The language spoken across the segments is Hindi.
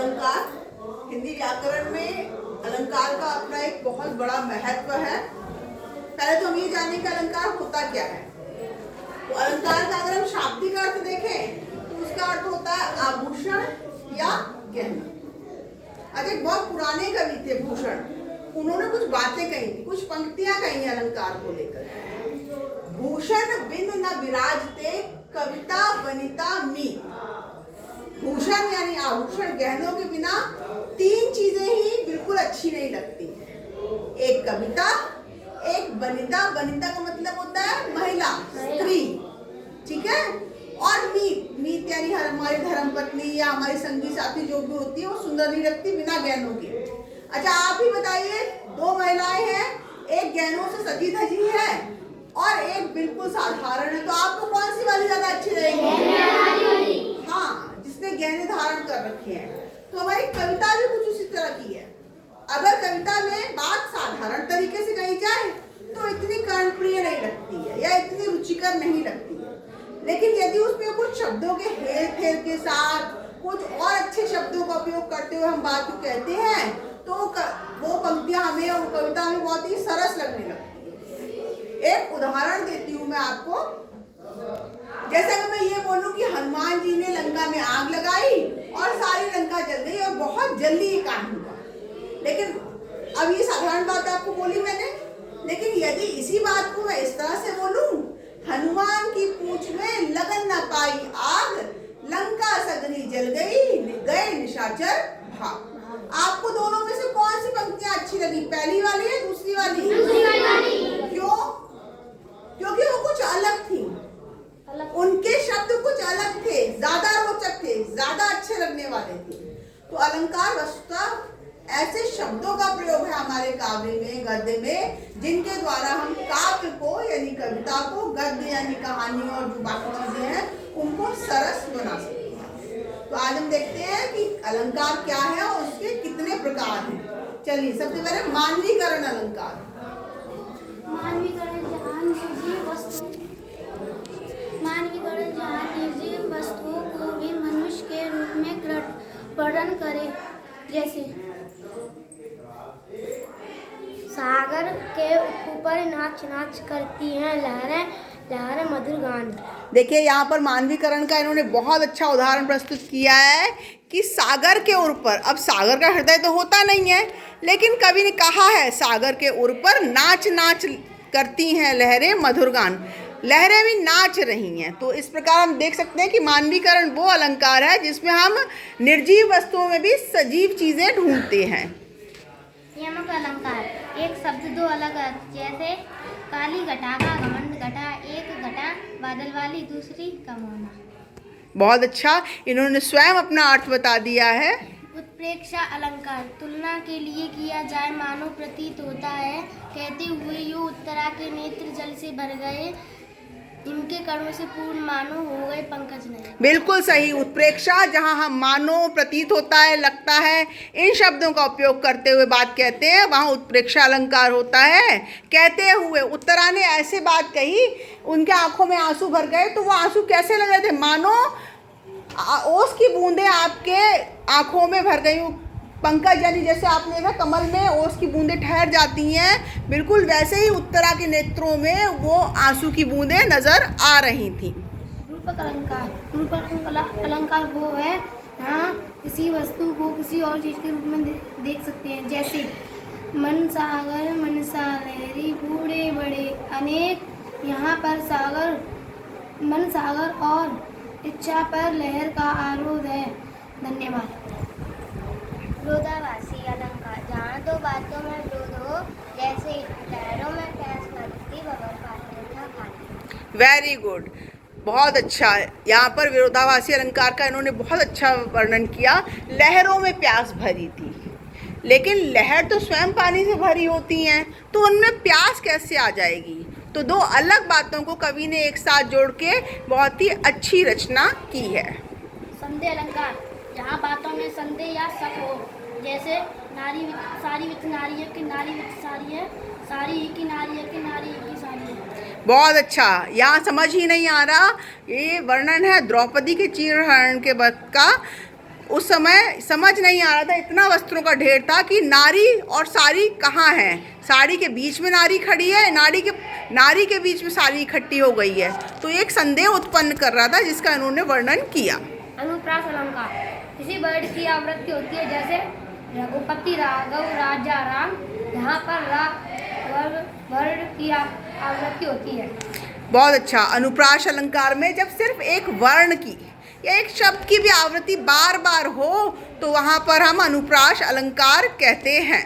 अलंकार। हिंदी व्याकरण में अलंकार का अपना एक बहुत बड़ा महत्व है। पहले तो हम ये जानें कि अलंकार होता क्या है। तो अलंकार का अगर हम शाब्दिक अर्थ देखें तो उसका अर्थ होता है आभूषण या गहना। अच्छा, एक बहुत पुराने कवि थे भूषण, उन्होंने कुछ बातें कही थी, कुछ पंक्तियां कही अलंकार को लेकर। भूषण बिन न विराजते कविता वनिता मी। भूषण यानी आभूषण, गहनों के बिना तीन चीजें ही बिल्कुल अच्छी नहीं लगती। एक कविता, एक वनिता, वनिता का मतलब होता है महिला, स्त्री, ठीक है, और मीत, मीत यानी हमारी धर्मपत्नी या हमारी संगी साथी जो भी होती है वो सुंदर नहीं लगती बिना गहनों के। अच्छा, आप ही बताइए, दो महिलाएं हैं, एक गहनों से सजी धजी है और एक बिल्कुल साधारण है, तो आपको कौन सी वाली ज्यादा अच्छी रहेगी? हाँ, जिसने गहने धारण कर रखे हैं। तो हमारी कविता भी कुछ उसी तरह की है। अगर कविता में बात साधारण तरीके से कही जाए तो इतनी कर्णप्रिय नहीं लगती है या इतनी रुचिकर नहीं लगती है, लेकिन यदि उसमें कुछ शब्दों के हेर फेर के साथ कुछ और अच्छे शब्दों का उपयोग करते हुए हम बात को कहते हैं तो वो पंक्तियां हमें और कविता हमें बहुत ही सरस लगने लगती है। एक उदाहरण देती हूँ मैं आपको। जैसे अगर मैं ये बोलूं कि हनुमान जी ने लंका में आग लगाई और सारी लंका जल गई और बहुत जल्दी ये काम हुआ, लेकिन अब ये साधारण बात आपको बोली मैंने, लेकिन यदि इसी बात को मैं इस तरह से बोलूं, हनुमान की पूंछ में लगन न पाई आग, लंका सगनी जल गई, गए निशाचर भाग। आपको दोनों में से कौन सी पंक्तियां अच्छी लगी, पहली वाली या दूसरी वाली? दूसरी वाली। क्यों? क्योंकि वो कुछ अलग थी, उनके शब्द कुछ अलग थे, ज्यादा रोचक थे, ज्यादा अच्छे लगने वाले थे। तो अलंकार वस्तुतः ऐसे शब्दों का प्रयोग है हमारे काव्य में, गद्य में, जिनके द्वारा हम काव्य को यानी कविता को, गद्य यानी कहानी और जो बाकी चीजें हैं उनको सरस बना सकते हैं। तो आज हम देखते हैं कि अलंकार क्या है और उसके कितने प्रकार हैं। चलिए, सबसे पहले मानवीकरण अलंकार। मानवीकरण जहाँ निर्जीव वस्तुओं को भी मनुष्य के रूप में वर्णन करे। जैसे सागर के ऊपर नाच नाच करती हैं लहरें, लहरें मधुर गान। देखिए, यहाँ पर मानवीकरण का इन्होंने बहुत अच्छा उदाहरण प्रस्तुत किया है कि सागर के ऊपर, अब सागर का हृदय तो होता नहीं है, लेकिन कवि ने कहा है सागर के ऊपर नाच नाच करती हैं लहरें मधुर गान, लहरें भी नाच रही हैं। तो इस प्रकार हम देख सकते हैं कि मानवीकरण वो अलंकार है जिसमें हम निर्जीव वस्तुओं में भी सजीव चीजें ढूंढते हैं। नियमक अलंकार, एक शब्द दो अलग अर्थ। जैसे काली घटा का घमंड घटा, एक घटा बादल वाली, दूसरी कम होना। बहुत अच्छा, इन्होंने स्वयं अपना अर्थ बता दिया है। उत्प्रेक्षा अलंकार, तुलना के लिए किया जाए, मानो प्रतीत होता है, कहते हुए यूं उत्तरा के नेत्र जल से भर गए, इनके कर्णों से पूर्ण मानो हो गए पंकज नहीं। बिल्कुल सही। उत्प्रेक्षा, जहाँ हम मानो, प्रतीत होता है, लगता है, इन शब्दों का उपयोग करते हुए बात कहते हैं, वहाँ उत्प्रेक्षा अलंकार होता है। कहते हुए, उत्तरा ने ऐसे बात कही, उनके आंखों में आंसू भर गए, तो वो आंसू कैसे लग रहे थे? मानो ओस की बूंदें आपके आंखों में भर गई, पंकज यानी जैसे आपने देखा कमल में ओस की बूंदें ठहर जाती हैं, बिल्कुल वैसे ही उत्तरा के नेत्रों में वो आंसू की बूंदें नजर आ रही थी। रूपक अलंकार, रूपक अलंकार वो है हाँ किसी वस्तु को किसी और चीज के रूप में देख सकते हैं। जैसे मन सागर मनसा लहरी, बूढ़े बड़े अनेक, यहाँ पर सागर, मन सागर और इच्छा पर लहर का आरोध है। धन्यवाद। विरोधाभासी अलंकार, जहाँ दो बातों में विरोध हो, जैसे लहरों में प्यास लगती, बगल पाते था खाली। वेरी गुड, बहुत अच्छा। यहाँ पर विरोधाभासी अलंकार का इन्होंने बहुत अच्छा वर्णन किया। लहरों में प्यास भरी थी, लेकिन लहर तो स्वयं पानी से भरी होती हैं, तो उनमें प्यास कैसे आ जाएगी? तो दो अलग बातों को कवि ने एक साथ जोड़ के बहुत ही अच्छी रचना की है। संदेह अलंकार, जहाँ बातों में संदेह या शक हो, जैसे नारी सारी विथ नारी है कि नारी विथ सारी है, सारी ही की नारी है कि नारी ही की सारी है। बहुत अच्छा। यहाँ समझ ही नहीं आ रहा, ये वर्णन है द्रौपदी के चीरहरण के वक्त का। उस समय समझ नहीं आ रहा था, इतना वस्त्रों का ढेर था कि नारी और साड़ी कहाँ है। साड़ी के बीच में नारी खड़ी है, नारी के बीच में साड़ी इकट्ठी हो गई है। तो एक संदेह उत्पन्न कर रहा था जिसका इन्होंने वर्णन किया। अनुप्रास अलंकार किसी वर्ड की आवृत्ति होती है, जैसे रघुपति राघव राजा राम। यहाँ पर वर्ड की आवृत्ति होती है। बहुत अच्छा। अनुप्रास अलंकार में जब सिर्फ एक वर्ण की या एक शब्द की भी आवृत्ति बार बार हो तो वहाँ पर हम अनुप्रास अलंकार कहते हैं।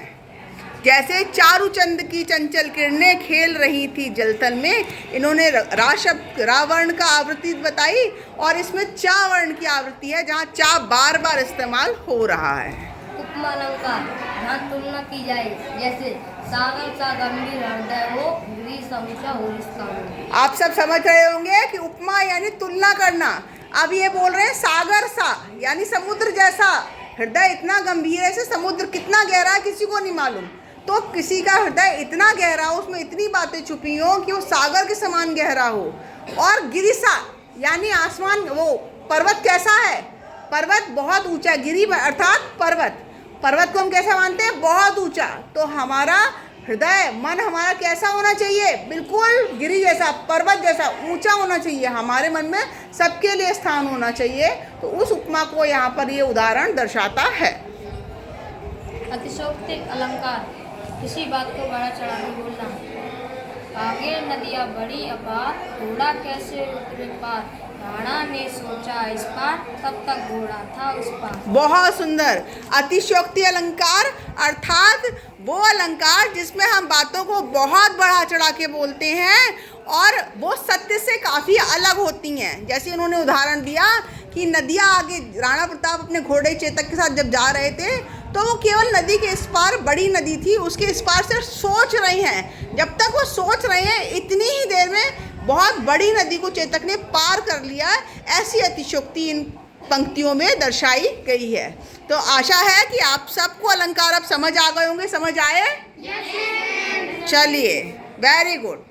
जैसे चारुचंद की चंचल किरणें खेल रही थी जलतल में, इन्होंने रा वर्ण का आवृत्ति बताई और इसमें चा वर्ण की आवृत्ति है जहाँ चा बार बार इस्तेमाल हो रहा है। उपमा अलंकार जहाँ तुलना की जाए, जैसे सागर सा गंभीर हृदय हो, गिरी समीक्षा हो रिश्ता हो। आप सब समझ रहे होंगे कि उपमा यानी तुलना करना। अब ये बोल रहे हैं सागर सा यानी समुद्र जैसा, हृदय इतना गंभीर है, समुद्र कितना गहरा है किसी को नहीं मालूम। तो किसी का हृदय इतना गहरा हो, उसमें इतनी बातें छुपी हो कि वो सागर के समान गहरा हो। और गिरिसा यानी आसमान, वो पर्वत कैसा है, पर्वत बहुत ऊंचा, गिरी अर्थात पर्वत को हम कैसा मानते हैं, बहुत ऊंचा। तो हमारा हृदय मन हमारा कैसा होना चाहिए, बिल्कुल गिरी जैसा, पर्वत जैसा ऊंचा होना चाहिए। हमारे मन में सबके लिए स्थान होना चाहिए। तो उस उपमा को यहाँ पर ये उदाहरण दर्शाता है। अतिशयोक्ति अलंकार किसी बात को बड़ा चढ़ा के बोलना। आगे नदियाँ बड़ी अपार, घोड़ा कैसे उतरे पार। राणा ने सोचा इस पार, तब तक घोड़ा था उस पार। बहुत सुंदर। अतिशयोक्ति अलंकार अर्थात वो अलंकार जिसमें हम बातों को बहुत बढ़ा चढ़ा के बोलते हैं और वो सत्य से काफ़ी अलग होती हैं। जैसे उन्होंने उदाहरण दिया कि नदियाँ आगे, राणा प्रताप अपने घोड़े चेतक के साथ जब जा रहे थे तो वो केवल नदी के इस पार, बड़ी नदी थी उसके इस पार से सोच रहे हैं। जब तक वो सोच रहे हैं इतनी ही देर में बहुत बड़ी नदी को चेतक ने पार कर लिया। ऐसी अतिशयोक्ति इन पंक्तियों में दर्शाई गई है। तो आशा है कि आप सबको अलंकार अब समझ आ गए होंगे। समझ आए? चलिए, वेरी गुड।